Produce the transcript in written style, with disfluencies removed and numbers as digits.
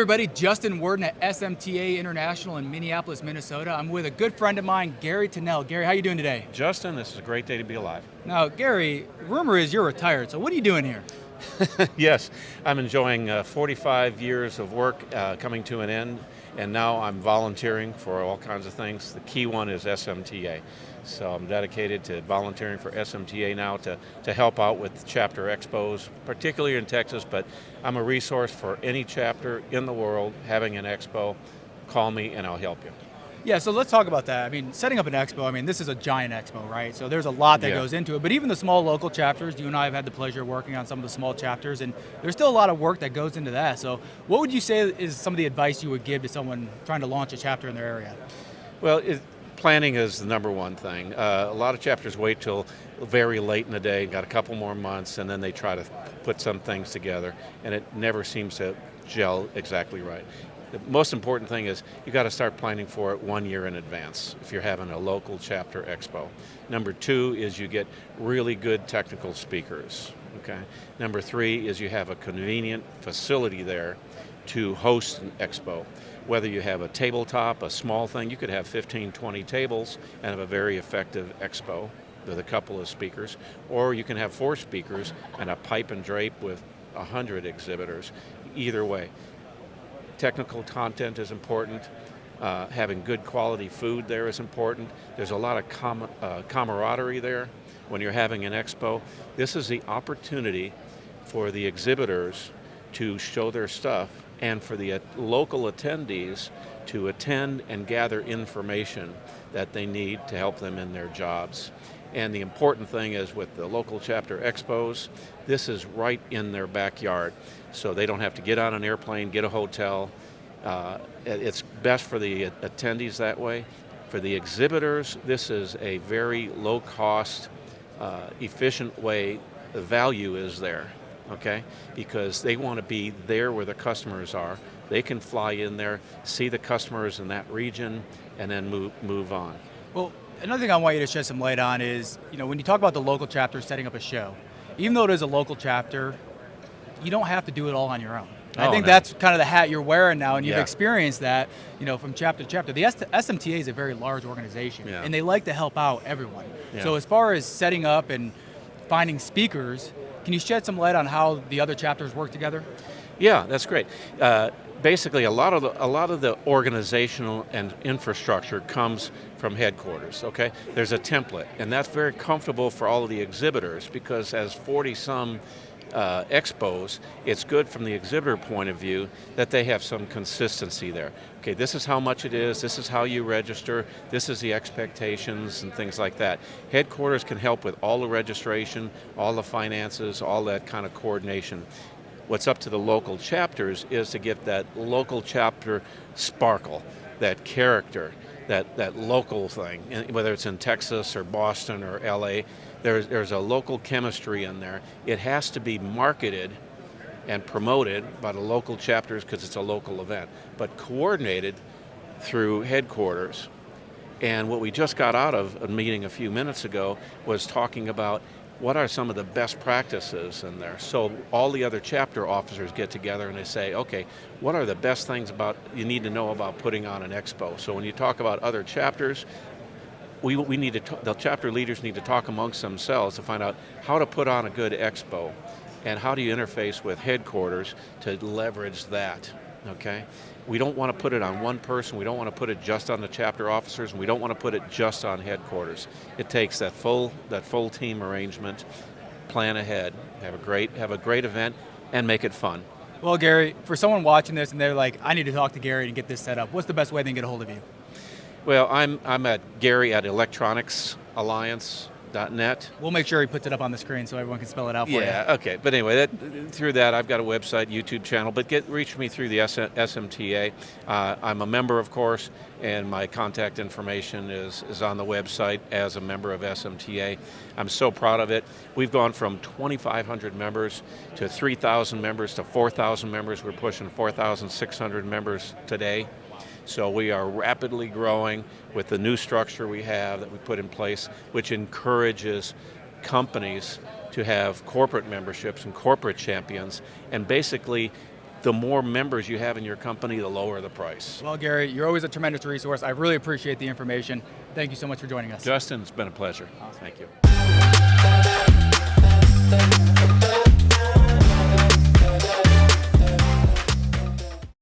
everybody, Justin Worden at SMTA International in Minneapolis, Minnesota. I'm with a good friend of mine, Gary Tanel. Gary, how you doing today? Justin, this is a great day to be alive. Now, Gary, rumor is you're retired, so what are you doing here? Yes, I'm enjoying 45 years of work coming to an end, and now I'm volunteering for all kinds of things. The key one is SMTA. So I'm dedicated to volunteering for SMTA now to help out with chapter expos, particularly in Texas, but I'm a resource for any chapter in the world having an expo. Call me and I'll help you. Yeah, so let's talk about that. I mean, setting up an expo, this is a giant expo, right? So there's a lot that goes into it, but even the small local chapters, you and I have had the pleasure of working on some of the small chapters, and there's still a lot of work that goes into that. So what would you say is some of the advice you would give to someone trying to launch a chapter in their area? Well, planning is the number one thing. A lot of chapters wait till very late in the day, got a couple more months, and then they try to put some things together, and it never seems to gel exactly right. The most important thing is you got to start planning for it 1 year in advance if you're having a local chapter expo. Number two is you get really good technical speakers. Okay. Number three is you have a convenient facility there to host an expo. Whether you have a tabletop, a small thing, you could have 15, 20 tables and have a very effective expo with a couple of speakers, or you can have 4 speakers and a pipe and drape with 100 exhibitors. Either way. Technical content is important. Having good quality food there is important. There's a lot of camaraderie there when you're having an expo. This is the opportunity for the exhibitors to show their stuff and for the local attendees to attend and gather information that they need to help them in their jobs. And the important thing is with the local chapter expos, this is right in their backyard. So they don't have to get on an airplane, get a hotel. It's best for the attendees that way. For the exhibitors, this is a very low cost, efficient way. The value is there, okay? Because they want to be there where the customers are. They can fly in there, see the customers in that region, and then move on. Well, another thing I want you to shed some light on is, when you talk about the local chapter setting up a show, even though it is a local chapter, you don't have to do it all on your own. I think that's kind of the hat you're wearing now, and you've experienced that, from chapter to chapter. The SMTA is a very large organization, and they like to help out everyone. So as far as setting up and finding speakers, can you shed some light on how the other chapters work together? Yeah, that's great. Basically, a lot of the organizational and infrastructure comes from headquarters. Okay, there's a template, and that's very comfortable for all of the exhibitors because as 40-some expos, it's good from the exhibitor point of view that they have some consistency there. Okay, this is how much it is, this is how you register, this is the expectations and things like that. Headquarters can help with all the registration, all the finances, all that kind of coordination. What's up to the local chapters is to get that local chapter sparkle, that character, that local thing, whether it's in Texas or Boston or LA, there's a local chemistry in there. It has to be marketed and promoted by the local chapters because it's a local event, but coordinated through headquarters. And what we just got out of a meeting a few minutes ago was talking about what are some of the best practices in there. So all the other chapter officers get together and they say, okay, what are the best things you need to know about putting on an expo? So when you talk about other chapters, we need to the chapter leaders need to talk amongst themselves to find out how to put on a good expo and how do you interface with headquarters to leverage that, okay? We don't want to put it on one person, we don't want to put it just on the chapter officers, and we don't want to put it just on headquarters. It takes that full team arrangement, plan ahead, have a great event, and make it fun. Well, Gary, for someone watching this and they're like, I need to talk to Gary and get this set up, what's the best way they can get a hold of you? Well, I'm at Gary at electronicsalliance.net. We'll make sure he puts it up on the screen so everyone can spell it out for you. Yeah, okay. But anyway, through that, I've got a website, YouTube channel, but reach me through the SMTA. I'm a member, of course, and my contact information is on the website as a member of SMTA. I'm so proud of it. We've gone from 2,500 members to 3,000 members to 4,000 members. We're pushing 4,600 members today. So we are rapidly growing with the new structure we have that we put in place, which encourages companies to have corporate memberships and corporate champions, and basically the more members you have in your company, the lower the price. Well, Gary, you're always a tremendous resource. I really appreciate the information. Thank you so much for joining us. Justin, it's been a pleasure. Awesome. Thank you.